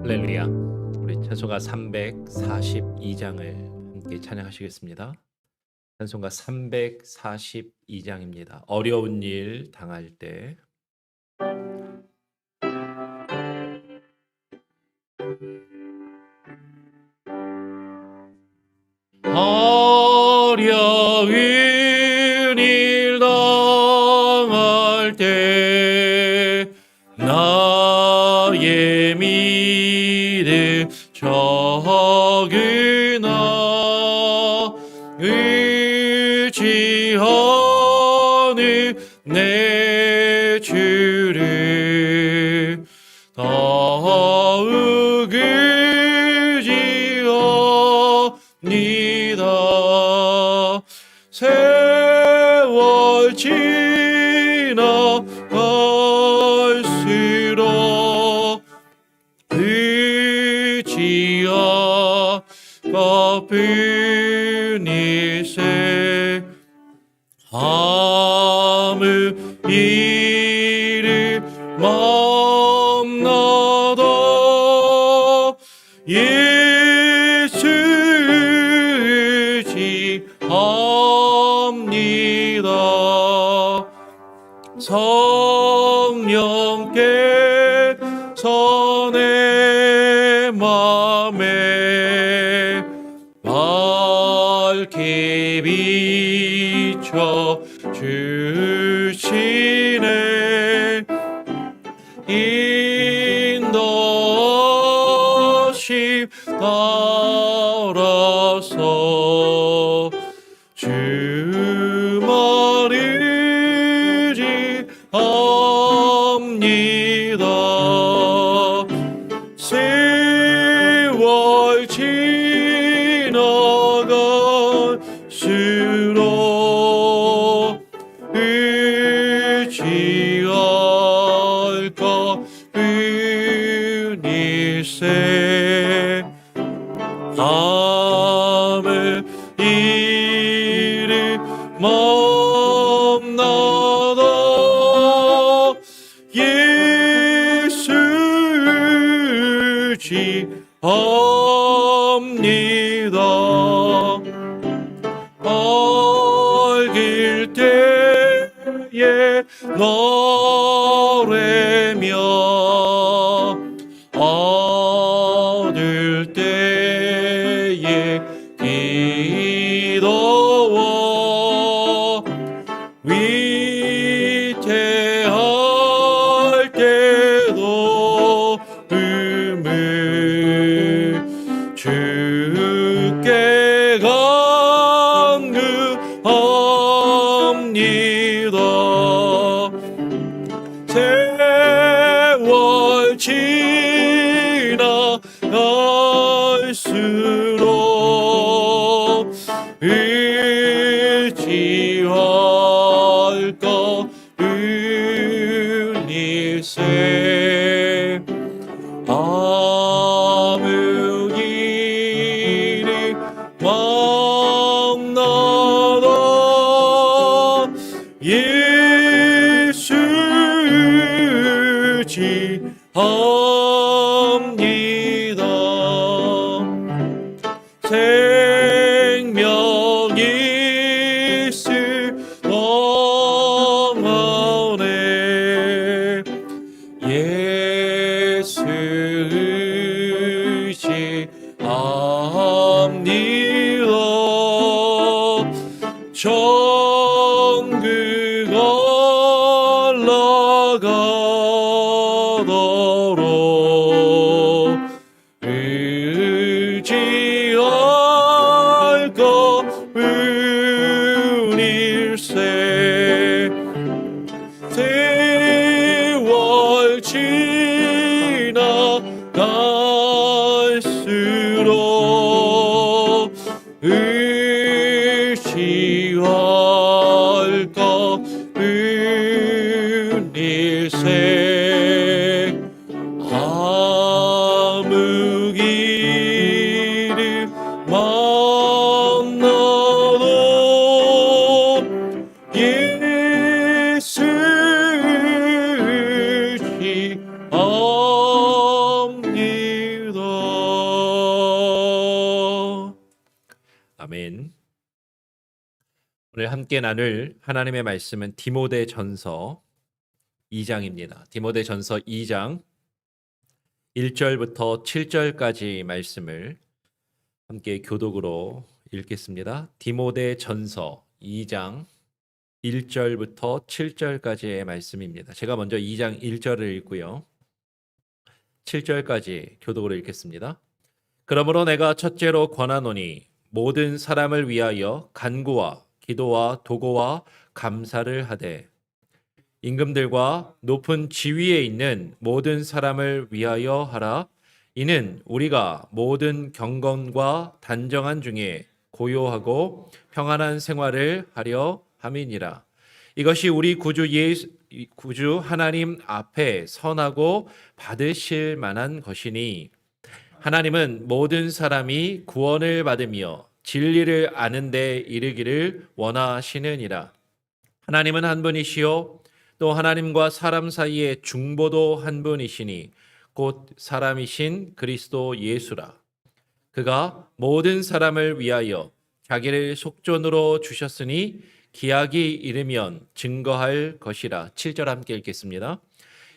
할렐루야. 우리 찬송가 342장을 함께 찬양하시겠습니다. 찬송가 342장입니다. 어려운 일 당할 때. 어려운 일 당할 때 나의 믿음 적으나 의지하는 내 주를 더욱 의지합니다. 세월 지나갈수록 의지하는 일세 아무 일을 만나도 예수 의지합니다. 성령께서 내 맘에 밝게 비춰 주시네. 인도하심 따라서 주 말을 지합니다. 세월 지나갈수록 의지할 것은 일세 아무 일을 만나도 예수 의지합니다. 밝을 때에 노래며 어두울 때에 기도와 위태할 때도 음을 주께 간구합니다. 세월 지나갈수록 의지할 것은 일세 아무 일을 만나도 예수 의지합니다. 생명이 있을 동안에 예수 의지합니다. 천국 올라가도록 의지할 것은 일세 세월 지나갈수록 의지할 것은 일세 오늘 함께 나눌 하나님의 말씀은 디모데전서 2장입니다. 디모데전서 2장 1절부터 7절까지 말씀을 함께 교독으로 읽겠습니다. 디모데전서 2장 1절부터 7절까지의 말씀입니다. 제가 먼저 2장 1절을 읽고요. 7절까지 교독으로 읽겠습니다. 그러므로 내가 첫째로 권하노니 모든 사람을 위하여 간구와 기도와 도고와 감사를 하되 임금들과 높은 지위에 있는 모든 사람을 위하여 하라. 이는 우리가 모든 경건과 단정한 중에 고요하고 평안한 생활을 하려 함이니라. 이것이 우리 구주 하나님 앞에 선하고 받으실 만한 것이니 하나님은 모든 사람이 구원을 받으며 진리를 아는 데 이르기를 원하시느니라. 하나님은 한 분이시요 또 하나님과 사람 사이의 중보도 한 분이시니 곧 사람이신 그리스도 예수라. 그가 모든 사람을 위하여 자기를 속전으로 주셨으니 기약이 이르면 증거할 것이라. 7절 함께 읽겠습니다.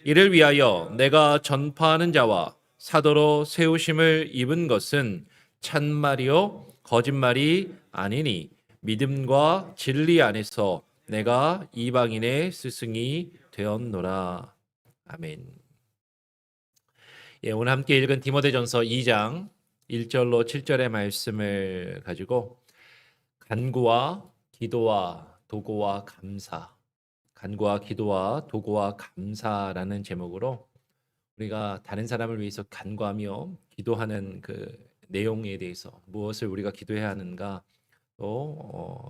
이를 위하여 내가 전파하는 자와 사도로 세우심을 입은 것은 참말이요 거짓말이 아니니 믿음과 진리 안에서 내가 이방인의 스승이 되었노라. 아멘. 오늘 함께 읽은 디모데전서 2장 1절로 7절의 말씀을 가지고 간구와 기도와 도고와 감사, 간구와 기도와 도고와 감사라는 제목으로 우리가 다른 사람을 위해서 간구하며 기도하는 그 내용에 대해서 무엇을 우리가 기도해야 하는가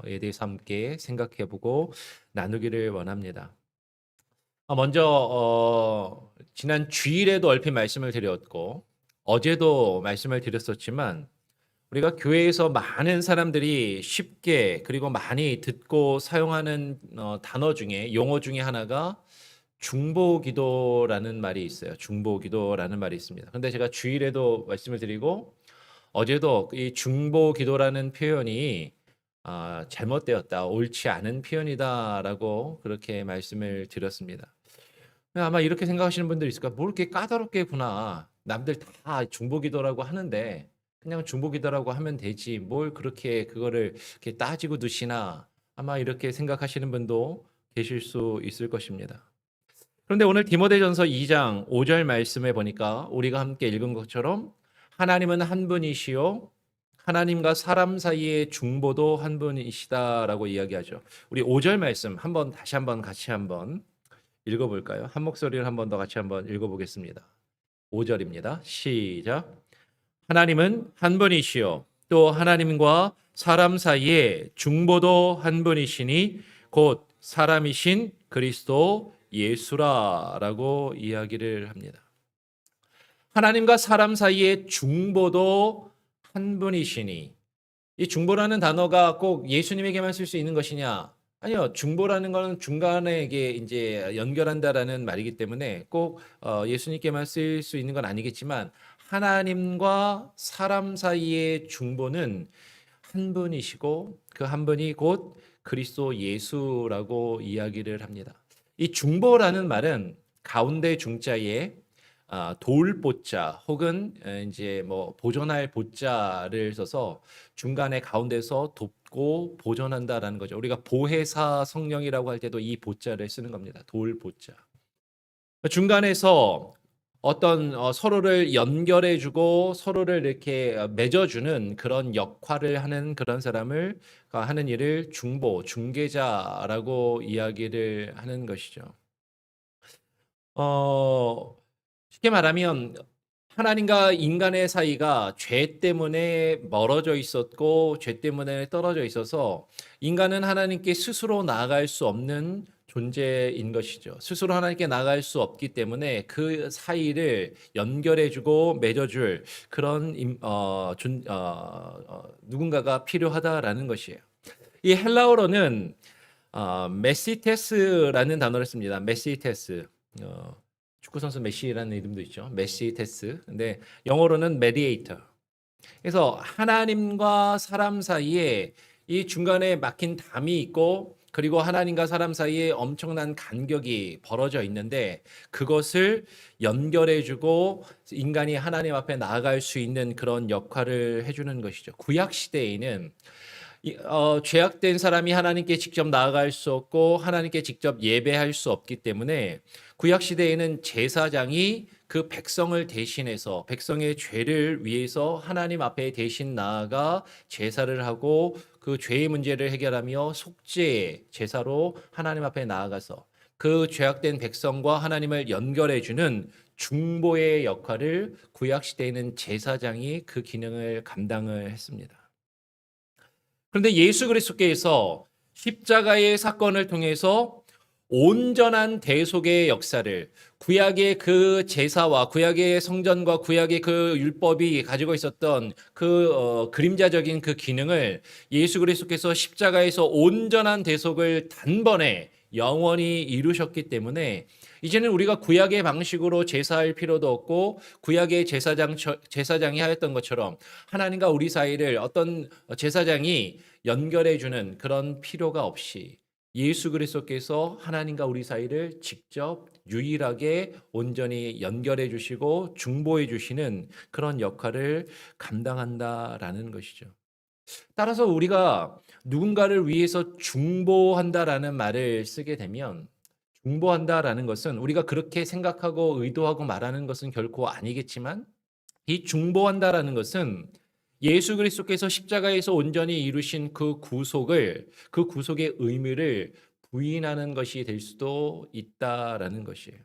에 대해서 함께 생각해보고 나누기를 원합니다. 먼저 지난 주일에도 얼핏 말씀을 드렸고 어제도 말씀을 드렸었지만 우리가 교회에서 많은 사람들이 쉽게 그리고 많이 듣고 사용하는 단어 중에 용어 중에 하나가 중보기도라는 말이 있어요. 중보기도라는 말이 있습니다. 그런데 제가 주일에도 말씀을 드리고 어제도 이 중보기도라는 표현이 잘못되었다, 옳지 않은 표현이다라고 그렇게 말씀을 드렸습니다. 아마 이렇게 생각하시는 분들이 있을 거야. 뭐 이렇게 까다롭게 구나. 남들 다 중보기도라고 하는데 그냥 중보기도라고 하면 되지. 뭘 그렇게 그거를 이렇게 따지고 두시나. 아마 이렇게 생각하시는 분도 계실 수 있을 것입니다. 그런데 오늘 디모데전서 2장 5절 말씀에 보니까 우리가 함께 읽은 것처럼 하나님은 한 분이시요 하나님과 사람 사이의 중보도 한 분이시다라고 이야기하죠. 우리 5절 말씀 다시 한번 같이 한번 읽어볼까요? 한 목소리를 한 번 더 같이 한번 읽어보겠습니다. 5절입니다. 시작. 하나님은 한 분이시요 또 하나님과 사람 사이의 중보도 한 분이시니 곧 사람이신 그리스도 예수라라고 이야기를 합니다. 하나님과 사람 사이의 중보도 한 분이시니, 이 중보라는 단어가 꼭 예수님에게만 쓸 수 있는 것이냐? 아니요. 중보라는 것은 중간에게 이제 연결한다라는 말이기 때문에 꼭 예수님께만 쓸 수 있는 건 아니겠지만 하나님과 사람 사이의 중보는 한 분이시고 그 한 분이 곧 그리스도 예수라고 이야기를 합니다. 이 중보라는 말은 가운데 중자에 도울보자 혹은 이제 뭐 보존할 보자를 써서 중간에 가운데서 돕고 보존한다라는 거죠. 우리가 보혜사 성령이라고 할 때도 이 보자를 쓰는 겁니다. 도울보자. 중간에서 어떤 서로를 연결해주고 서로를 이렇게 맺어주는 그런 역할을 하는 그런 사람을 하는 일을 중보자라고 이야기를 하는 것이죠. 쉽게 말하면 하나님과 인간의 사이가 죄 때문에 멀어져 있었고 죄 때문에 떨어져 있어서 인간은 하나님께 스스로 나아갈 수 없는 존재인 것이죠. 스스로 하나님께 나아갈 수 없기 때문에 그 사이를 연결해주고 맺어줄 그런 누군가가 필요하다라는 것이에요. 이 헬라어로는 메시테스라는 단어를 씁니다. 메시테스. 축구 선수 메시라는 이름도 있죠. 메시테스. 근데 영어로는 메디에이터. 그래서 하나님과 사람 사이에 이 중간에 막힌 담이 있고 그리고 하나님과 사람 사이에 엄청난 간격이 벌어져 있는데 그것을 연결해 주고 인간이 하나님 앞에 나아갈 수 있는 그런 역할을 해주는 것이죠. 구약 시대에는 죄악된 사람이 하나님께 직접 나아갈 수 없고 하나님께 직접 예배할 수 없기 때문에 구약 시대에는 제사장이 그 백성을 대신해서 백성의 죄를 위해서 하나님 앞에 대신 나아가 제사를 하고 그 죄의 문제를 해결하며 속죄의 제사로 하나님 앞에 나아가서 그 죄악된 백성과 하나님을 연결해 주는 중보의 역할을 구약 시대에는 제사장이 그 기능을 감당을 했습니다. 그런데 예수 그리스도께서 십자가의 사건을 통해서 온전한 대속의 역사를 구약의 그 제사와 구약의 성전과 구약의 그 율법이 가지고 있었던 그 그림자적인 그 기능을 예수 그리스도께서 십자가에서 온전한 대속을 단번에 영원히 이루셨기 때문에 이제는 우리가 구약의 방식으로 제사할 필요도 없고 구약의 제사장이 하였던 것처럼 하나님과 우리 사이를 어떤 제사장이 연결해 주는 그런 필요가 없이 예수 그리스도께서 하나님과 우리 사이를 직접 유일하게 온전히 연결해 주시고 중보해 주시는 그런 역할을 감당한다라는 것이죠. 따라서 우리가 누군가를 위해서 중보한다라는 말을 쓰게 되면 중보한다라는 것은 우리가 그렇게 생각하고 의도하고 말하는 것은 결코 아니겠지만 이 중보한다라는 것은 예수 그리스도께서 십자가에서 온전히 이루신 그 구속을 그 구속의 의미를 부인하는 것이 될 수도 있다라는 것이에요.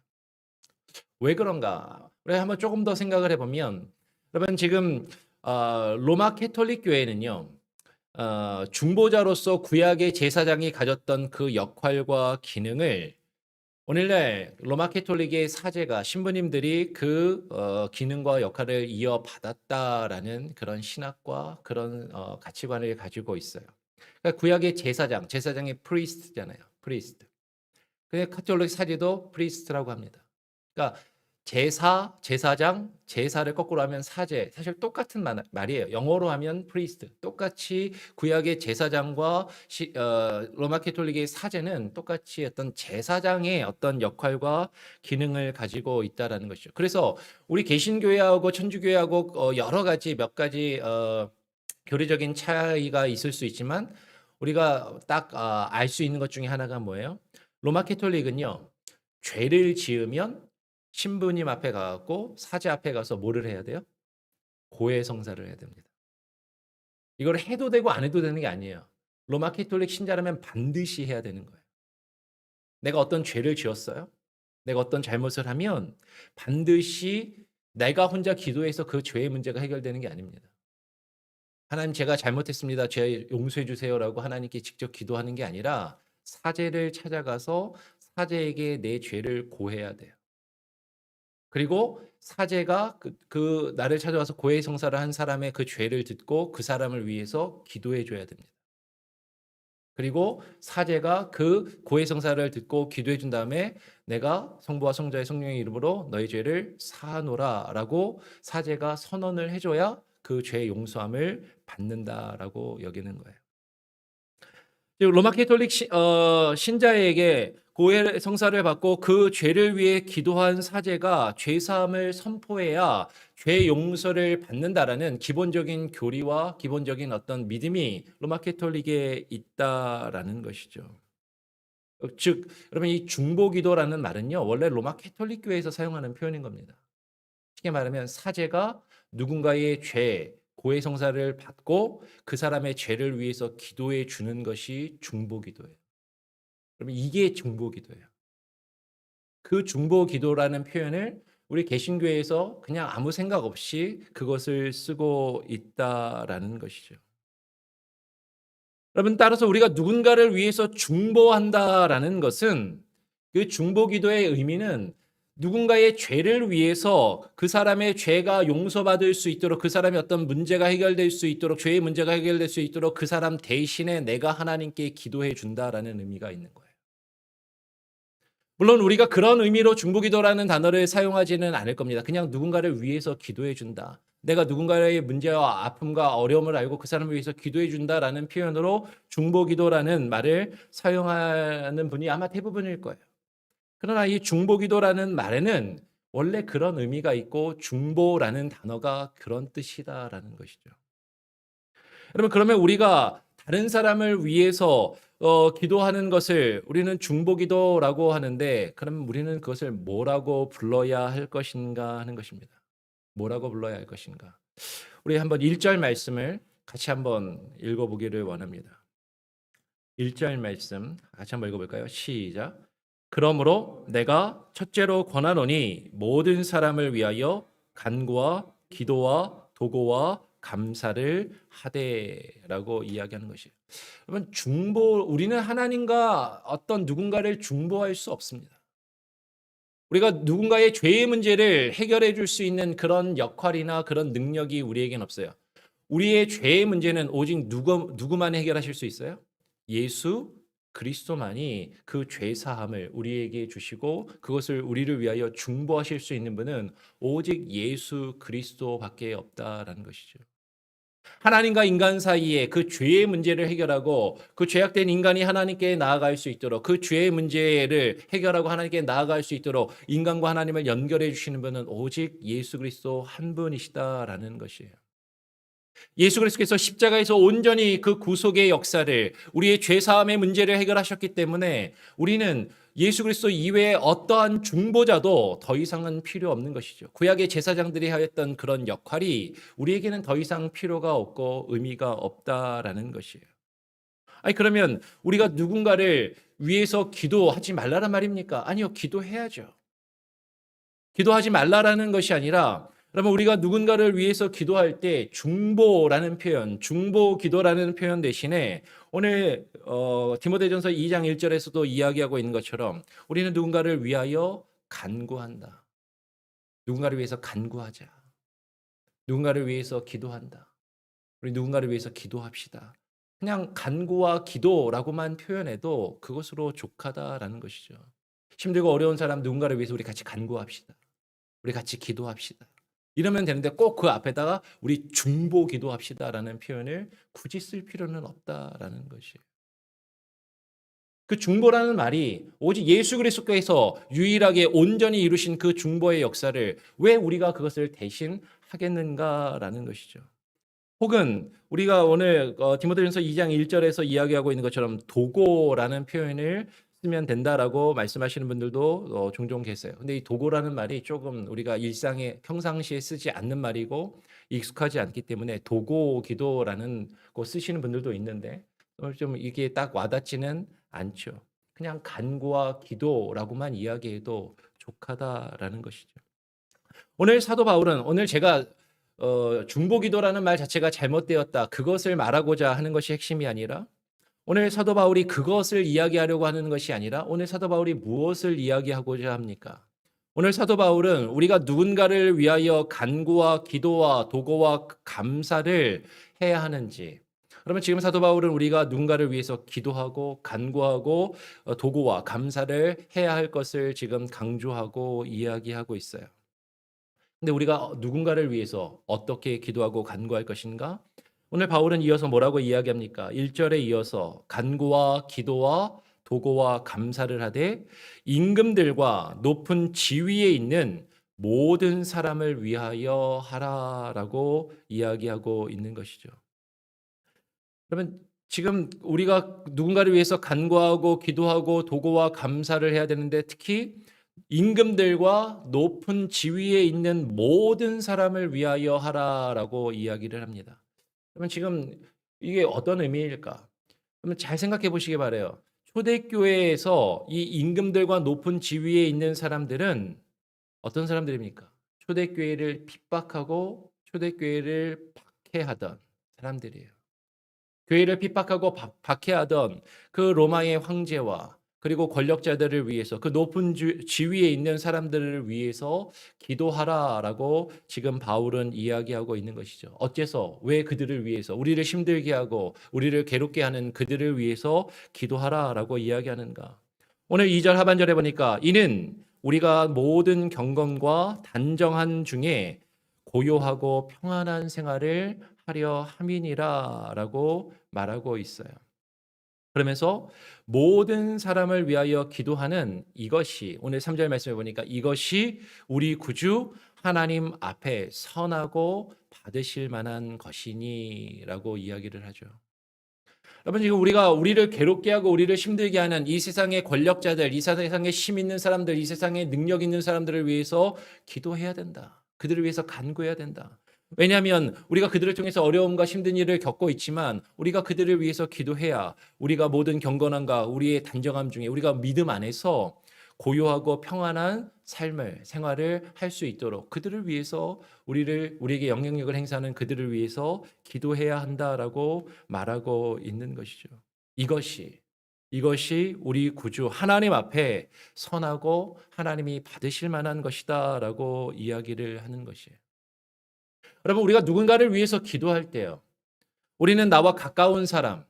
왜 그런가? 우리 한번 조금 더 생각을 해보면 여러분 지금 로마 캐톨릭 교회는요. 중보자로서 구약의 제사장이 가졌던 그 역할과 기능을 오늘날 로마 캐톨릭의 사제가 신부님들이 그 기능과 역할을 이어받았다라는 그런 신학과 그런 가치관을 가지고 있어요. 그러니까 구약의 제사장이 프리스트잖아요. 프리스트. 근데 카톨릭 사제도 프리스트라고 합니다. 그러니까 제사장, 제사를 거꾸로 하면 사제. 사실 똑같은 말이에요. 영어로 하면 priest. 똑같이 구약의 제사장과 로마 캐톨릭의 사제는 똑같이 어떤 제사장의 어떤 역할과 기능을 가지고 있다라는 것이죠. 그래서 우리 개신교회하고 천주교회하고 여러 가지 몇 가지 교리적인 차이가 있을 수 있지만 우리가 딱 알 수 있는 것 중에 하나가 뭐예요? 로마 캐톨릭은요. 죄를 지으면 신부님 앞에 가고 사제 앞에 가서 뭐를 해야 돼요? 고해성사를 해야 됩니다. 이걸 해도 되고 안 해도 되는 게 아니에요. 로마 캐톨릭 신자라면 반드시 해야 되는 거예요. 내가 어떤 죄를 지었어요? 내가 어떤 잘못을 하면 반드시 내가 혼자 기도해서 그 죄의 문제가 해결되는 게 아닙니다. 하나님 제가 잘못했습니다. 죄 용서해 주세요라고 하나님께 직접 기도하는 게 아니라 사제를 찾아가서 사제에게 내 죄를 고해야 돼요. 그리고 사제가 그 나를 찾아와서 고해성사를 한 사람의 그 죄를 듣고 그 사람을 위해서 기도해 줘야 됩니다. 그리고 사제가 그 고해성사를 듣고 기도해 준 다음에 내가 성부와 성자의 성령의 이름으로 너의 죄를 사하노라라고 사제가 선언을 해줘야 그 죄 용서함을 받는다라고 여기는 거예요. 로마 캐톨릭 신자에게 고해 성사를 받고 그 죄를 위해 기도한 사제가 죄 사함을 선포해야 죄 용서를 받는다라는 기본적인 교리와 기본적인 어떤 믿음이 로마 캐톨릭에 있다라는 것이죠. 즉 여러분 이 중보기도라는 말은요 원래 로마 캐톨릭 교회에서 사용하는 표현인 겁니다. 쉽게 말하면 사제가 누군가의 죄 고해 성사를 받고 그 사람의 죄를 위해서 기도해 주는 것이 중보기도예요. 그러면 이게 중보기도예요. 그 중보기도라는 표현을 우리 개신교에서 그냥 아무 생각 없이 그것을 쓰고 있다라는 것이죠. 여러분 따라서 우리가 누군가를 위해서 중보한다라는 것은 그 중보기도의 의미는 누군가의 죄를 위해서 그 사람의 죄가 용서받을 수 있도록 그 사람의 어떤 문제가 해결될 수 있도록 죄의 문제가 해결될 수 있도록 그 사람 대신에 내가 하나님께 기도해 준다라는 의미가 있는 거예요. 물론 우리가 그런 의미로 중보기도라는 단어를 사용하지는 않을 겁니다. 그냥 누군가를 위해서 기도해 준다. 내가 누군가의 문제와 아픔과 어려움을 알고 그 사람을 위해서 기도해 준다라는 표현으로 중보기도라는 말을 사용하는 분이 아마 대부분일 거예요. 그러나 이 중보기도라는 말에는 원래 그런 의미가 있고 중보라는 단어가 그런 뜻이다라는 것이죠. 여러분, 그러면 우리가 다른 사람을 위해서 기도하는 것을 우리는 중보기도라고 하는데, 그럼 우리는 그것을 뭐라고 불러야 할 것인가 하는 것입니다. 뭐라고 불러야 할 것인가? 우리 한번 1절 말씀을 같이 한번 읽어보기를 원합니다. 1절 말씀 같이 한번 읽어볼까요? 시작. 그러므로 내가 첫째로 권하노니 모든 사람을 위하여 간구와 기도와 도고와 감사를 하되라고 이야기하는 것이에요. 여러분, 우리는 하나님과 어떤 누군가를 중보할 수 없습니다. 우리가 누군가의 죄의 문제를 해결해 줄 수 있는 그런 역할이나 그런 능력이 우리에겐 없어요. 우리의 죄의 문제는 오직 누구만 해결하실 수 있어요? 예수 그리스도만이 그 죄 사함을 우리에게 주시고 그것을 우리를 위하여 중보하실 수 있는 분은 오직 예수 그리스도밖에 없다라는 것이죠. 하나님과 인간 사이에 그 죄의 문제를 해결하고 그 죄악된 인간이 하나님께 나아갈 수 있도록 그 죄의 문제를 해결하고 하나님께 나아갈 수 있도록 인간과 하나님을 연결해 주시는 분은 오직 예수 그리스도 한 분이시다라는 것이에요. 예수 그리스도께서 십자가에서 온전히 그 구속의 역사를 우리의 죄 사함의 문제를 해결하셨기 때문에 우리는 예수 그리스도 이외에 어떠한 중보자도 더 이상은 필요 없는 것이죠. 구약의 제사장들이 하였던 그런 역할이 우리에게는 더 이상 필요가 없고 의미가 없다라는 것이에요. 아니, 그러면 우리가 누군가를 위해서 기도하지 말라란 말입니까? 아니요, 기도해야죠. 기도하지 말라라는 것이 아니라, 그러면 우리가 누군가를 위해서 기도할 때 중보라는 표현, 중보 기도라는 표현 대신에 오늘 디모데전서 2장 1절에서도 이야기하고 있는 것처럼 우리는 누군가를 위하여 간구한다. 누군가를 위해서 간구하자. 누군가를 위해서 기도한다. 우리 누군가를 위해서 기도합시다. 그냥 간구와 기도라고만 표현해도 그것으로 족하다라는 것이죠. 힘들고 어려운 사람 누군가를 위해서 우리 같이 간구합시다. 우리 같이 기도합시다. 이러면 되는데 꼭 그 앞에다가 우리 중보 기도합시다라는 표현을 굳이 쓸 필요는 없다라는 것이에요. 그 중보라는 말이 오직 예수 그리스도께서 유일하게 온전히 이루신 그 중보의 역사를 왜 우리가 그것을 대신 하겠는가라는 것이죠. 혹은 우리가 오늘 디모데전서 2장 1절에서 이야기하고 있는 것처럼 도고라는 표현을 쓰면 된다라고 말씀하시는 분들도 종종 계세요. 근데 이 도고라는 말이 조금 우리가 일상에 평상시에 쓰지 않는 말이고 익숙하지 않기 때문에 도고 기도라는 거 쓰시는 분들도 있는데 좀 이게 딱 와닿지는 않죠. 그냥 간구와 기도라고만 이야기해도 족하다라는 것이죠. 오늘 사도 바울은 오늘 제가 중보기도라는 말 자체가 잘못되었다. 그것을 말하고자 하는 것이 핵심이 아니라 오늘 사도 바울이 그것을 이야기하려고 하는 것이 아니라 오늘 사도 바울이 무엇을 이야기하고자 합니까? 오늘 사도 바울은 우리가 누군가를 위하여 간구와 기도와 도고와 감사를 해야 하는지, 그러면 지금 사도 바울은 우리가 누군가를 위해서 기도하고 간구하고 도고와 감사를 해야 할 것을 지금 강조하고 이야기하고 있어요. 근데 우리가 누군가를 위해서 어떻게 기도하고 간구할 것인가? 오늘 바울은 이어서 뭐라고 이야기합니까? 1절에 이어서 간구와 기도와 도고와 감사를 하되 임금들과 높은 지위에 있는 모든 사람을 위하여 하라라고 이야기하고 있는 것이죠. 그러면 지금 우리가 누군가를 위해서 간구하고 기도하고 도고와 감사를 해야 되는데 특히 임금들과 높은 지위에 있는 모든 사람을 위하여 하라라고 이야기를 합니다. 그러면 지금 이게 어떤 의미일까? 그러면 잘 생각해 보시기 바라요. 초대교회에서 이 임금들과 높은 지위에 있는 사람들은 어떤 사람들입니까? 초대교회를 핍박하고 초대교회를 박해하던 사람들이에요. 교회를 핍박하고 박해하던 그 로마의 황제와 그리고 권력자들을 위해서 그 높은 지위에 있는 사람들을 위해서 기도하라라고 지금 바울은 이야기하고 있는 것이죠. 어째서 왜 그들을 위해서 우리를 힘들게 하고 우리를 괴롭게 하는 그들을 위해서 기도하라라고 이야기하는가? 오늘 2절 하반절에 보니까 이는 우리가 모든 경건과 단정한 중에 고요하고 평안한 생활을 하려 함이니라라고 말하고 있어요. 그러면서 모든 사람을 위하여 기도하는 이것이 오늘 3절 말씀해 보니까 이것이 우리 구주 하나님 앞에 선하고 받으실 만한 것이니라고 이야기를 하죠. 여러분 지금 우리가 우리를 괴롭게 하고 우리를 힘들게 하는 이 세상의 권력자들, 이 세상에 힘 있는 사람들, 이 세상에 능력 있는 사람들을 위해서 기도해야 된다. 그들을 위해서 간구해야 된다. 왜냐하면 우리가 그들을 통해서 어려움과 힘든 일을 겪고 있지만 우리가 그들을 위해서 기도해야 우리가 모든 경건함과 우리의 단정함 중에 우리가 믿음 안에서 고요하고 평안한 생활을 할 수 있도록 그들을 위해서 우리에게 영향력을 행사하는 그들을 위해서 기도해야 한다라고 말하고 있는 것이죠. 이것이 우리 구주 하나님 앞에 선하고 하나님이 받으실 만한 것이다라고 이야기를 하는 것이에요. 여러분 우리가 누군가를 위해서 기도할 때요. 우리는 나와 가까운 사람,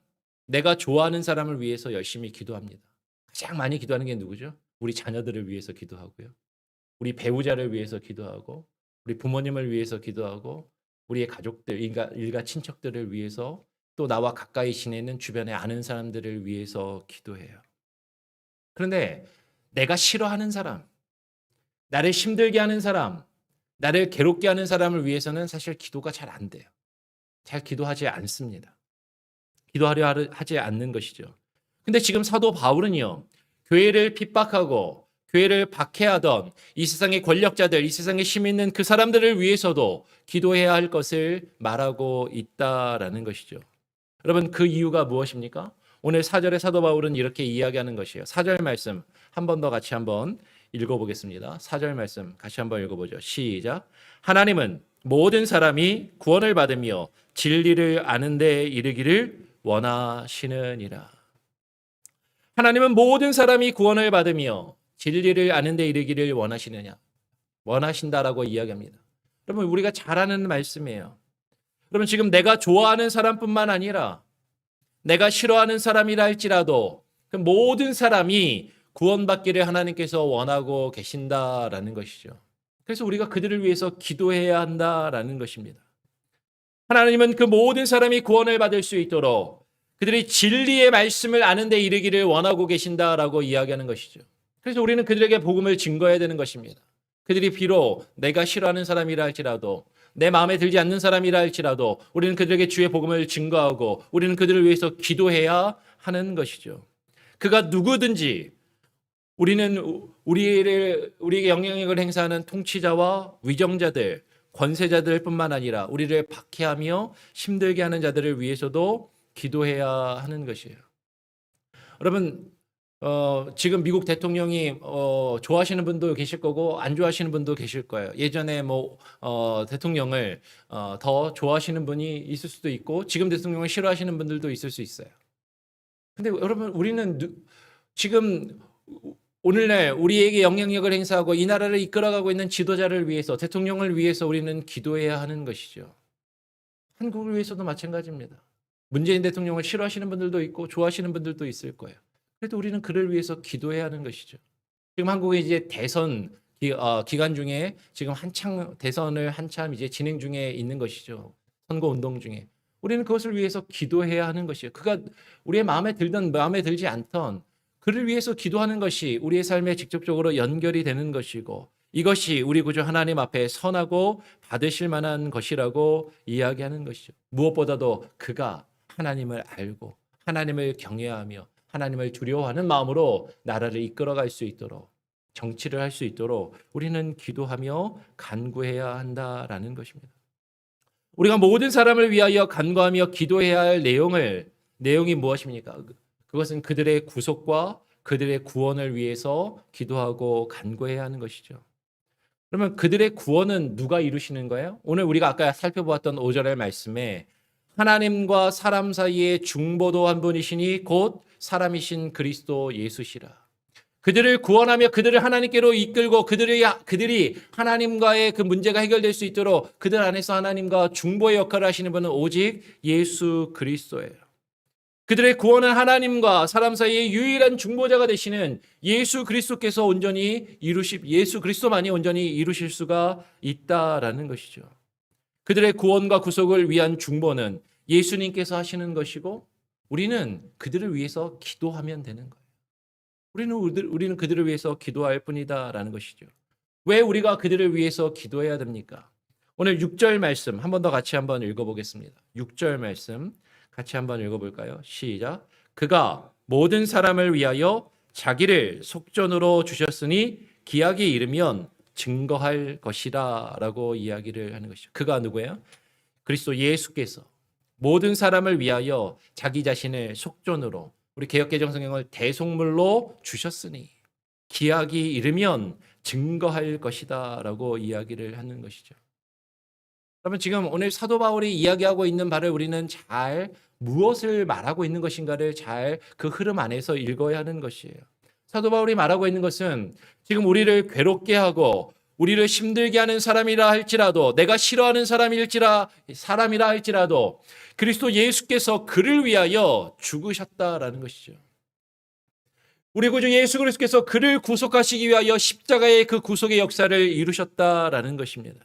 내가 좋아하는 사람을 위해서 열심히 기도합니다. 가장 많이 기도하는 게 누구죠? 우리 자녀들을 위해서 기도하고요. 우리 배우자를 위해서 기도하고 우리 부모님을 위해서 기도하고 우리의 가족들, 일가 친척들을 위해서 또 나와 가까이 지내는 주변에 아는 사람들을 위해서 기도해요. 그런데 내가 싫어하는 사람, 나를 힘들게 하는 사람, 나를 괴롭게 하는 사람을 위해서는 사실 기도가 잘 안 돼요. 잘 기도하지 않습니다. 기도하려 하지 않는 것이죠. 근데 지금 사도 바울은요. 교회를 핍박하고 교회를 박해하던 이 세상의 권력자들, 이 세상에 힘 있는 그 사람들을 위해서도 기도해야 할 것을 말하고 있다라는 것이죠. 여러분 그 이유가 무엇입니까? 오늘 4절에 사도 바울은 이렇게 이야기하는 것이에요. 4절 말씀 한 번 더 같이 한번 읽어보겠습니다. 4절 말씀 같이 한번 읽어보죠. 시작. 하나님은 모든 사람이 구원을 받으며 진리를 아는 데 이르기를 원하시느니라. 하나님은 모든 사람이 구원을 받으며 진리를 아는 데 이르기를 원하신다라고 이야기합니다. 여러분 우리가 잘 아는 말씀이에요. 여러분 지금 내가 좋아하는 사람뿐만 아니라 내가 싫어하는 사람이라 할지라도 그 모든 사람이 구원받기를 하나님께서 원하고 계신다라는 것이죠. 그래서 우리가 그들을 위해서 기도해야 한다라는 것입니다. 하나님은 그 모든 사람이 구원을 받을 수 있도록 그들이 진리의 말씀을 아는 데 이르기를 원하고 계신다라고 이야기하는 것이죠. 그래서 우리는 그들에게 복음을 증거해야 되는 것입니다. 그들이 비록 내가 싫어하는 사람이라 할지라도 내 마음에 들지 않는 사람이라 할지라도 우리는 그들에게 주의 복음을 증거하고 우리는 그들을 위해서 기도해야 하는 것이죠. 그가 누구든지 우리는 우리에게 영향력을 행사하는 통치자와 위정자들, 권세자들 뿐만 아니라 우리를 박해하며 힘들게 하는 자들을 위해서도 기도해야 하는 것이에요. 여러분 지금 미국 대통령이 좋아하시는 분도 계실 거고 안 좋아하시는 분도 계실 거예요. 예전에 대통령을 더 좋아하시는 분이 있을 수도 있고 지금 대통령을 싫어하시는 분들도 있을 수 있어요. 근데 여러분 우리는 지금 오늘날 우리에게 영향력을 행사하고 이 나라를 이끌어가고 있는 지도자를 위해서 대통령을 위해서 우리는 기도해야 하는 것이죠. 한국을 위해서도 마찬가지입니다. 문재인 대통령을 싫어하시는 분들도 있고 좋아하시는 분들도 있을 거예요. 그래도 우리는 그를 위해서 기도해야 하는 것이죠. 지금 한국의 이제 대선 기간 중에 지금 대선을 한참 이제 진행 중에 있는 것이죠. 선거 운동 중에. 우리는 그것을 위해서 기도해야 하는 것이에요. 그가 우리의 마음에 들든 마음에 들지 않던 그를 위해서 기도하는 것이 우리의 삶에 직접적으로 연결이 되는 것이고 이것이 우리 구주 하나님 앞에 선하고 받으실 만한 것이라고 이야기하는 것이죠. 무엇보다도 그가 하나님을 알고 하나님을 경외하며 하나님을 두려워하는 마음으로 나라를 이끌어갈 수 있도록 정치를 할 수 있도록 우리는 기도하며 간구해야 한다라는 것입니다. 우리가 모든 사람을 위하여 간구하며 기도해야 할 내용이 무엇입니까? 그것은 그들의 구속과 그들의 구원을 위해서 기도하고 간구해야 하는 것이죠. 그러면 그들의 구원은 누가 이루시는 거예요? 오늘 우리가 아까 살펴보았던 5절의 말씀에 하나님과 사람 사이의 중보도 한 분이시니 곧 사람이신 그리스도 예수시라. 그들을 구원하며 그들을 하나님께로 이끌고 그들이 하나님과의 그 문제가 해결될 수 있도록 그들 안에서 하나님과 중보의 역할을 하시는 분은 오직 예수 그리스도예요. 그들의 구원은 하나님과 사람 사이의 유일한 중보자가 되시는 예수 그리스도만이 온전히 이루실 수가 있다라는 것이죠. 그들의 구원과 구속을 위한 중보는 예수님께서 하시는 것이고 우리는 그들을 위해서 기도하면 되는 거예요. 우리는 그들을 위해서 기도할 뿐이다라는 것이죠. 왜 우리가 그들을 위해서 기도해야 됩니까? 오늘 6절 말씀 한 번 더 같이 한번 읽어보겠습니다. 6절 말씀 같이 한번 읽어볼까요? 시작. 그가 모든 사람을 위하여 자기를 속전으로 주셨으니 기약이 이르면 증거할 것이라 라고 이야기를 하는 것이죠. 그가 누구예요? 그리스도 예수께서 모든 사람을 위하여 자기 자신을 속전으로, 우리 개역개정 성경을 대속물로 주셨으니 기약이 이르면 증거할 것이다 라고 이야기를 하는 것이죠. 그러면 지금 오늘 사도 바울이 이야기하고 있는 바를 우리는 잘 무엇을 말하고 있는 것인가를 잘 그 흐름 안에서 읽어야 하는 것이에요. 사도 바울이 말하고 있는 것은 지금 우리를 괴롭게 하고 우리를 힘들게 하는 사람이라 할지라도, 내가 싫어하는 사람이라 할지라도 그리스도 예수께서 그를 위하여 죽으셨다라는 것이죠. 우리 구주 예수 그리스도께서 그를 구속하시기 위하여 십자가의 그 구속의 역사를 이루셨다라는 것입니다.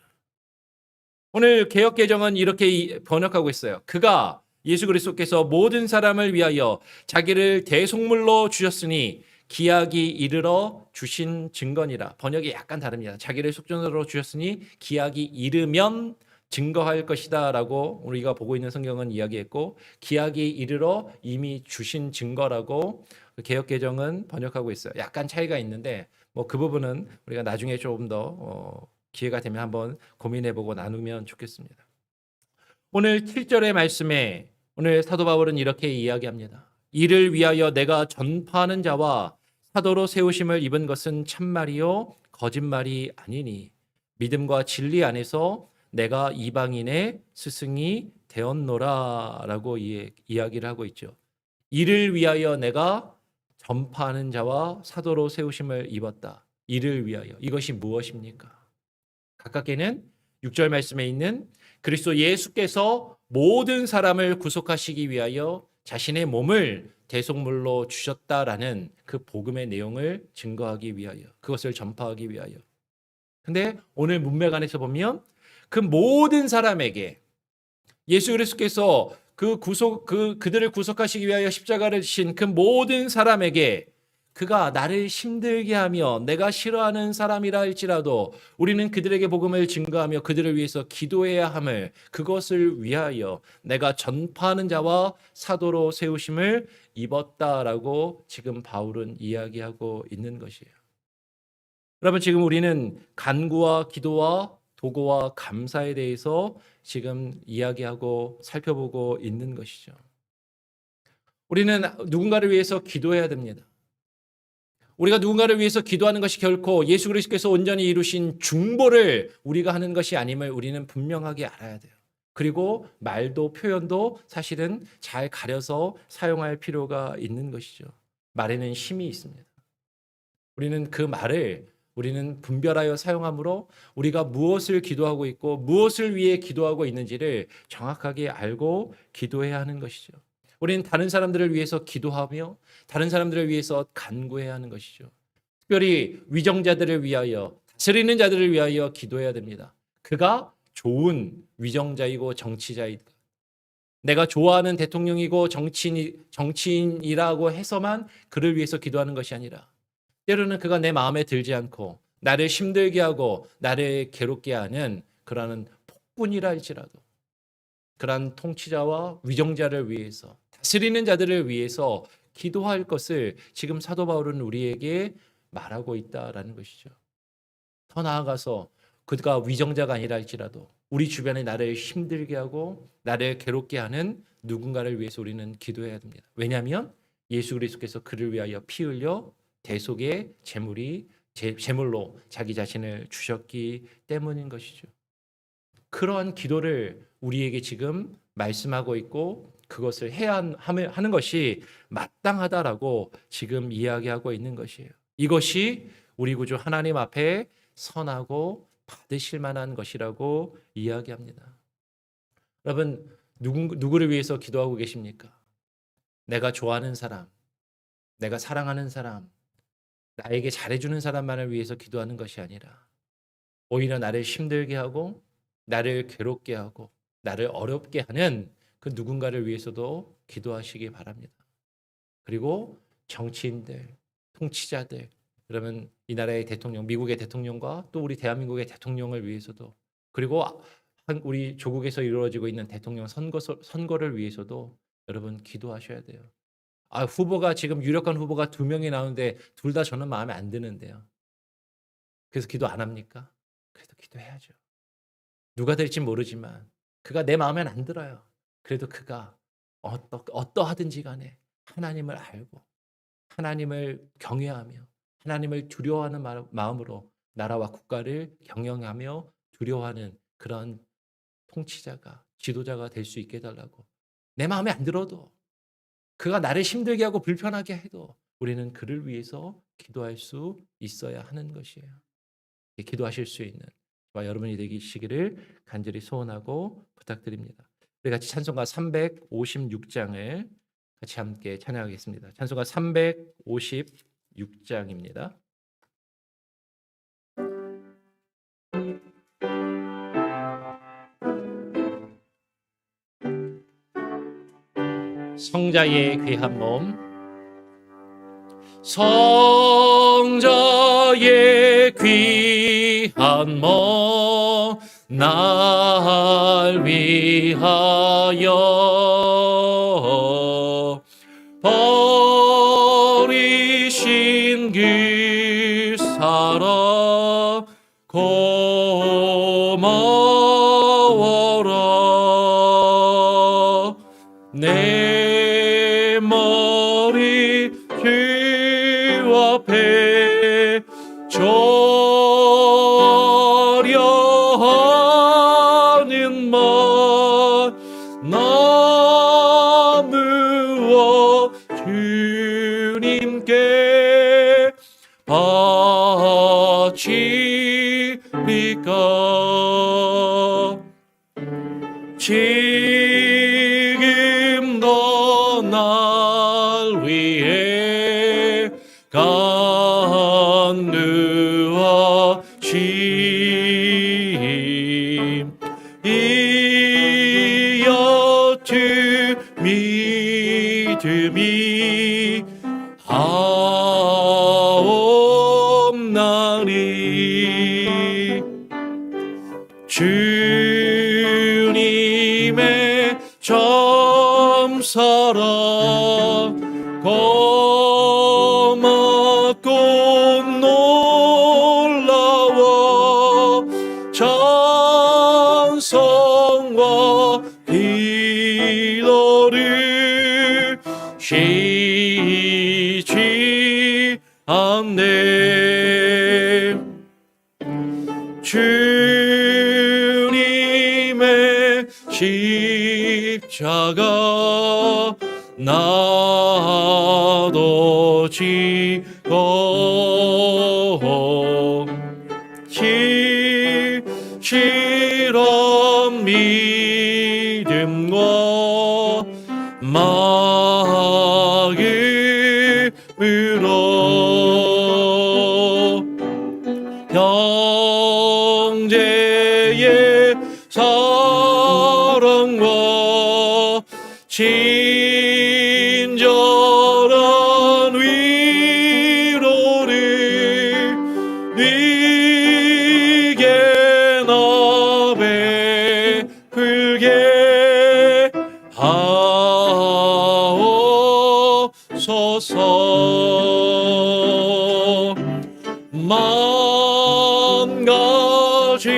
오늘 개역개정은 이렇게 번역하고 있어요. 그가 예수 그리스도께서 모든 사람을 위하여 자기를 대속물로 주셨으니 기약이 이르러 주신 증거니라. 번역이 약간 다릅니다. 자기를 속전으로 주셨으니 기약이 이르면 증거할 것이다 라고 우리가 보고 있는 성경은 이야기했고, 기약이 이르러 이미 주신 증거라고 개역개정은 번역하고 있어요. 약간 차이가 있는데 뭐 그 부분은 우리가 나중에 조금 더 기회가 되면 한번 고민해보고 나누면 좋겠습니다. 오늘 7절의 말씀에 오늘 사도 바울은 이렇게 이야기합니다. 이를 위하여 내가 전파하는 자와 사도로 세우심을 입은 것은 참말이요 거짓말이 아니니 믿음과 진리 안에서 내가 이방인의 스승이 되었노라 라고 이야기를 하고 있죠. 이를 위하여 내가 전파하는 자와 사도로 세우심을 입었다. 이를 위하여. 이것이 무엇입니까? 가깝게는 6절 말씀에 있는 그리스도 예수께서 모든 사람을 구속하시기 위하여 자신의 몸을 대속물로 주셨다라는 그 복음의 내용을 증거하기 위하여, 그것을 전파하기 위하여. 근데 오늘 문맥안에서 보면 그 모든 사람에게 예수 그리스도께서 그들을 구속하시기 위하여 십자가를 지신 그 모든 사람에게 그가 나를 힘들게 하며 내가 싫어하는 사람이라 할지라도 우리는 그들에게 복음을 증거하며 그들을 위해서 기도해야 함을, 그것을 위하여 내가 전파하는 자와 사도로 세우심을 입었다라고 지금 바울은 이야기하고 있는 것이에요. 여러분, 지금 우리는 간구와 기도와 도구와 감사에 대해서 지금 이야기하고 살펴보고 있는 것이죠. 우리는 누군가를 위해서 기도해야 됩니다. 우리가 누군가를 위해서 기도하는 것이 결코 예수 그리스도께서 온전히 이루신 중보를 우리가 하는 것이 아님을 우리는 분명하게 알아야 돼요. 그리고 말도 표현도 사실은 잘 가려서 사용할 필요가 있는 것이죠. 말에는 힘이 있습니다. 우리는 그 말을 분별하여 사용함으로 우리가 무엇을 기도하고 있고 무엇을 위해 기도하고 있는지를 정확하게 알고 기도해야 하는 것이죠. 우리는 다른 사람들을 위해서 기도하며 다른 사람들을 위해서 간구해야 하는 것이죠. 특별히 위정자들을 위하여, 다스리는 자들을 위하여 기도해야 됩니다. 그가 좋은 위정자이고 정치자이다. 내가 좋아하는 대통령이고 정치인이라고 해서만 그를 위해서 기도하는 것이 아니라 때로는 그가 내 마음에 들지 않고 나를 힘들게 하고 나를 괴롭게 하는 그러한 폭군이라 할지라도 그러한 통치자와 위정자를 위해서, 다스리는 자들을 위해서 기도할 것을 지금 사도 바울은 우리에게 말하고 있다라는 것이죠. 더 나아가서 그가 위정자가 아니라 할지라도 우리 주변에 나를 힘들게 하고 나를 괴롭게 하는 누군가를 위해서 우리는 기도해야 됩니다. 왜냐하면 예수 그리스도께서 그를 위하여 피 흘려 대속의 제물로 자기 자신을 주셨기 때문인 것이죠. 그러한 기도를 우리에게 지금 말씀하고 있고 그것을 하는 것이 마땅하다라고 지금 이야기하고 있는 것이에요. 이것이 우리 구주 하나님 앞에 선하고 받으실 만한 것이라고 이야기합니다. 여러분, 누구를 위해서 기도하고 계십니까? 내가 좋아하는 사람, 내가 사랑하는 사람, 나에게 잘해주는 사람만을 위해서 기도하는 것이 아니라 오히려 나를 힘들게 하고 나를 괴롭게 하고 나를 어렵게 하는 그 누군가를 위해서도 기도하시기 바랍니다. 그리고 정치인들, 통치자들, 그러면 이 나라의 대통령, 미국의 대통령과 또 우리 대한민국의 대통령을 위해서도, 그리고 우리 조국에서 이루어지고 있는 대통령 선거를 위해서도 여러분 기도하셔야 돼요. 후보가 지금 유력한 후보가 2명이 나오는데 둘 다 저는 마음에 안 드는데요. 그래서 기도 안 합니까? 그래도 기도해야죠. 누가 될지 모르지만 그가 내 마음엔 안 들어요. 그래도 그가 어떠하든지 간에 하나님을 알고 하나님을 경외하며 하나님을 두려워하는 마음으로 나라와 국가를 경영하며 두려워하는 그런 통치자가, 지도자가 될 수 있게 해달라고. 내 마음에 안 들어도, 그가 나를 힘들게 하고 불편하게 해도 우리는 그를 위해서 기도할 수 있어야 하는 것이에요. 기도하실 수 있는 저와 여러분이 되시기를 간절히 소원하고 부탁드립니다. 우리 같이 찬송가 356장을 같이 함께 찬양하겠습니다. 찬송가 356장입니다. 성자의 귀한 몸, 성자의 귀한 몸, 날 위하여 버리신 그 사랑 고마워라. 내 머리 주 앞에 절여하는 말 나무와 주님께 바치리까. 지금도 날 위해 간구하심 이어주 믿음이 하옵나니. 주님의 참 사랑 고맙고 놀라워 찬송과 기도를 쉬지 않네. 주님의 십자가 나도 지고 실실한 믿음과 마음으로 형제의 사랑과 친절한 위로를 네게 나 베풀게 하옵소서. 만 가지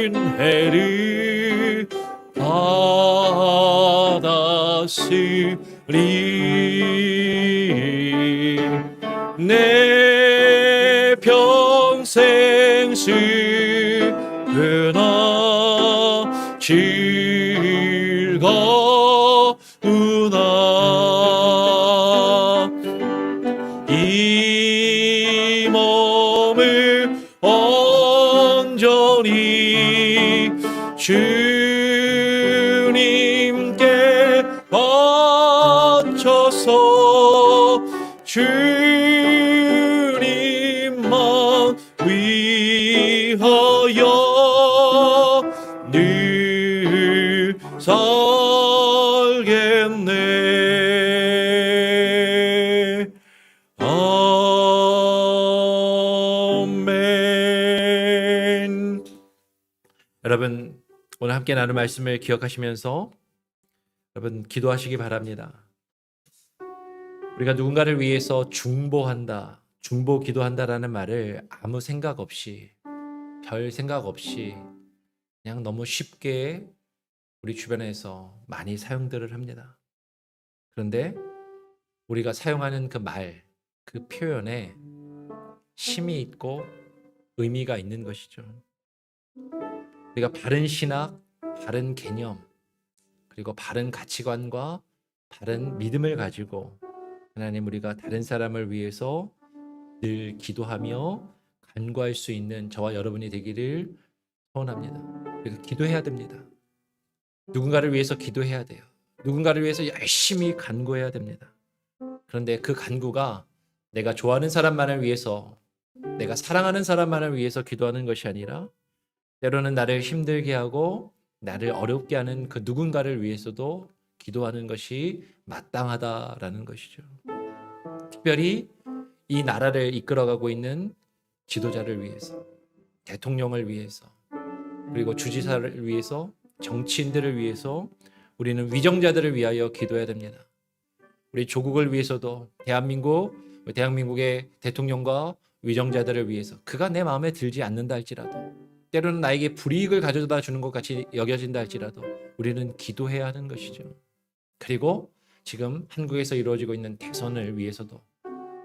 은혜를 받았으리 내 평생 수고나 즐거우나. 이 몸을 온전히 주님께 바쳐서 주님만 위하여 여러분 오늘 함께 나눌 말씀을 기억하시면서 여러분 기도하시기 바랍니다. 우리가 누군가를 위해서 중보한다, 중보 기도한다라는 말을 아무 생각 없이, 별 생각 없이 그냥 너무 쉽게 우리 주변에서 많이 사용들을 합니다. 그런데 우리가 사용하는 그 말, 그 표현에 힘이 있고 의미가 있는 것이죠. 우리가 바른 신학, 바른 개념, 그리고 바른 가치관과 바른 믿음을 가지고 하나님 우리가 다른 사람을 위해서 늘 기도하며 간구할 수 있는 저와 여러분이 되기를 소원합니다. 우리가 기도해야 됩니다. 누군가를 위해서 기도해야 돼요. 누군가를 위해서 열심히 간구해야 됩니다. 그런데 그 간구가 내가 좋아하는 사람만을 위해서, 내가 사랑하는 사람만을 위해서 기도하는 것이 아니라 때로는 나를 힘들게 하고 나를 어렵게 하는 그 누군가를 위해서도 기도하는 것이 마땅하다라는 것이죠. 특별히 이 나라를 이끌어가고 있는 지도자를 위해서, 대통령을 위해서, 그리고 주지사를 위해서, 정치인들을 위해서 우리는 위정자들을 위하여 기도해야 됩니다. 우리 조국을 위해서도 대한민국의 대통령과 위정자들을 위해서, 그가 내 마음에 들지 않는다 할지라도, 때로는 나에게 불이익을 가져다 주는 것 같이 여겨진다 할지라도 우리는 기도해야 하는 것이죠. 그리고 지금 한국에서 이루어지고 있는 대선을 위해서도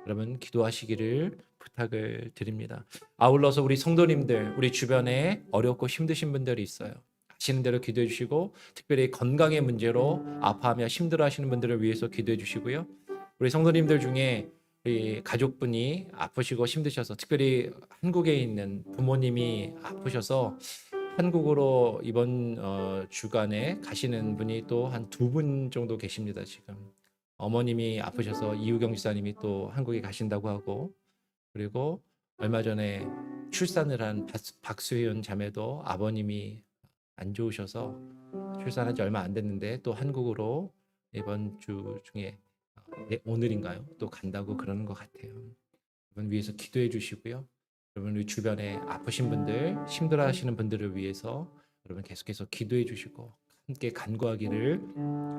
여러분 기도하시기를 부탁을 드립니다. 아울러서 우리 성도님들, 우리 주변에 어렵고 힘드신 분들이 있어요. 아시는 대로 기도해 주시고, 특별히 건강의 문제로 아파하며 힘들어하시는 분들을 위해서 기도해 주시고요. 우리 성도님들 중에 우리 가족분이 아프시고 힘드셔서, 특별히 한국에 있는 부모님이 아프셔서 한국으로 이번 주간에 가시는 분이 또 한 2분 정도 계십니다. 지금 어머님이 아프셔서 이우경 지사님이 또 한국에 가신다고 하고, 그리고 얼마 전에 출산을 한 박수현 자매도 아버님이 안 좋으셔서 출산한 지 얼마 안 됐는데 또 한국으로 이번 주 중에 오늘인가요? 또 간다고 그러는 것 같아요. 여러분 위해서 기도해 주시고요. 여러분 우리 주변에 아프신 분들, 힘들어하시는 분들을 위해서 여러분 계속해서 기도해 주시고 함께 간구하기를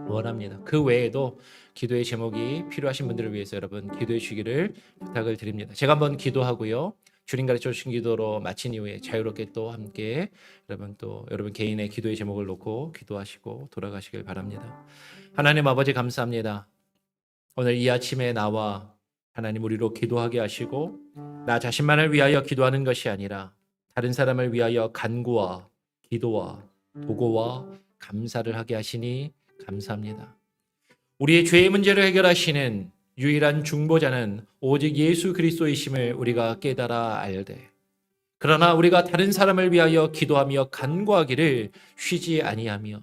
원합니다. 그 외에도 기도의 제목이 필요하신 분들을 위해서 여러분 기도해 주시기를 부탁을 드립니다. 제가 한번 기도하고요. 주님 가르쳐 주신 기도로 마친 이후에 자유롭게 또 함께 여러분 개인의 기도의 제목을 놓고 기도하시고 돌아가시길 바랍니다. 하나님 아버지 감사합니다. 오늘 이 아침에 나와 하나님 우리로 기도하게 하시고, 나 자신만을 위하여 기도하는 것이 아니라 다른 사람을 위하여 간구와 기도와 도구와 감사를 하게 하시니 감사합니다. 우리의 죄의 문제를 해결하시는 유일한 중보자는 오직 예수 그리스도이심을 우리가 깨달아 알되, 그러나 우리가 다른 사람을 위하여 기도하며 간구하기를 쉬지 아니하며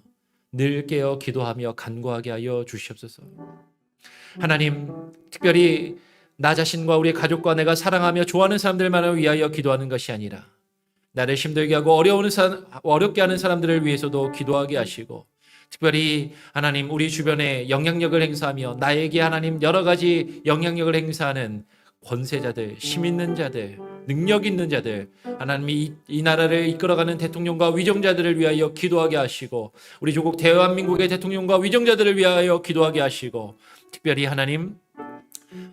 늘 깨어 기도하며 간구하게 하여 주시옵소서. 하나님, 특별히 나 자신과 우리 가족과 내가 사랑하며 좋아하는 사람들만을 위하여 기도하는 것이 아니라 나를 힘들게 하고 어렵게 하는 사람들을 위해서도 기도하게 하시고, 특별히 하나님 우리 주변에 영향력을 행사하며 나에게 하나님 여러 가지 영향력을 행사하는 권세자들, 힘 있는 자들, 능력 있는 자들, 하나님이 이 나라를 이끌어가는 대통령과 위정자들을 위하여 기도하게 하시고, 우리 조국 대한민국의 대통령과 위정자들을 위하여 기도하게 하시고, 특별히 하나님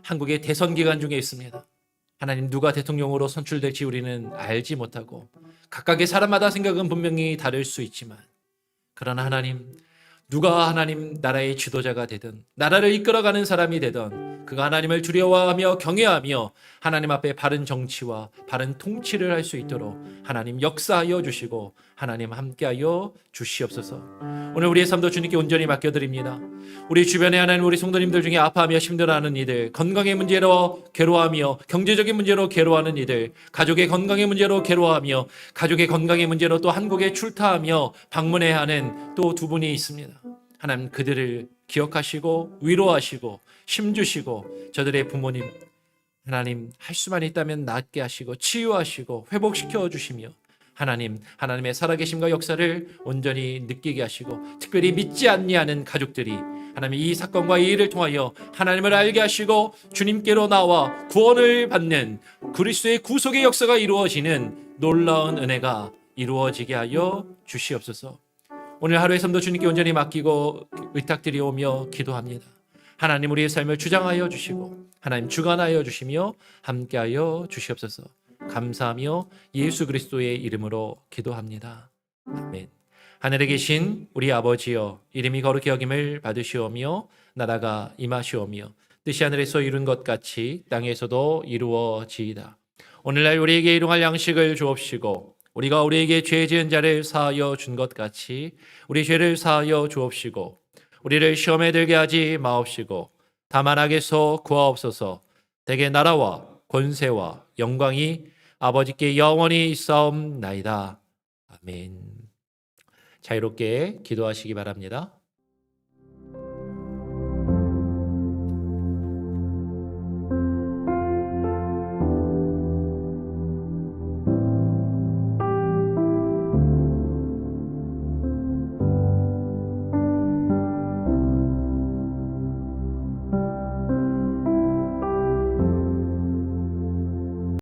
한국의 대선 기간 중에 있습니다. 하나님 누가 대통령으로 선출될지 우리는 알지 못하고 각각의 사람마다 생각은 분명히 다를 수 있지만, 그러나 하나님 누가 하나님 나라의 지도자가 되든 나라를 이끌어가는 사람이 되든 그가 하나님을 두려워하며 경외하며 하나님 앞에 바른 정치와 바른 통치를 할 수 있도록 하나님 역사하여 주시고 하나님 함께하여 주시옵소서. 오늘 우리의 삶도 주님께 온전히 맡겨드립니다. 우리 주변에 하나님 우리 성도님들 중에 아파하며 힘들어하는 이들, 건강의 문제로 괴로워하며 경제적인 문제로 괴로워하는 이들, 가족의 건강의 문제로 괴로워하며 가족의 건강의 문제로 또 한국에 출타하며 방문해야 하는 또 2분이 있습니다. 하나님 그들을 기억하시고 위로하시고 힘주시고 저들의 부모님 하나님 할 수만 있다면 낫게 하시고 치유하시고 회복시켜 주시며 하나님의 살아계심과 역사를 온전히 느끼게 하시고, 특별히 믿지 아니하는 가족들이 하나님 이 사건과 이 일을 통하여 하나님을 알게 하시고 주님께로 나와 구원을 받는 그리스도의 구속의 역사가 이루어지는 놀라운 은혜가 이루어지게 하여 주시옵소서. 오늘 하루의 삶도 주님께 온전히 맡기고 의탁드리오며 기도합니다. 하나님 우리의 삶을 주장하여 주시고 하나님 주관하여 주시며 함께하여 주시옵소서. 감사하며 예수 그리스도의 이름으로 기도합니다. 아멘. 하늘에 계신 우리 아버지여, 이름이 거룩히 여김을 받으시오며 나라가 임하시오며 뜻이 하늘에서 이룬 것 같이 땅에서도 이루어지이다. 오늘날 우리에게 일용할 양식을 주옵시고 우리가 우리에게 죄 지은 자를 사하여 준 것 같이 우리 죄를 사하여 주옵시고 우리를 시험에 들게 하지 마옵시고 다만 악에서 구하옵소서. 대개 나라와 권세와 영광이 아버지께 영원히 있사옵나이다. 아멘. 자유롭게 기도하시기 바랍니다.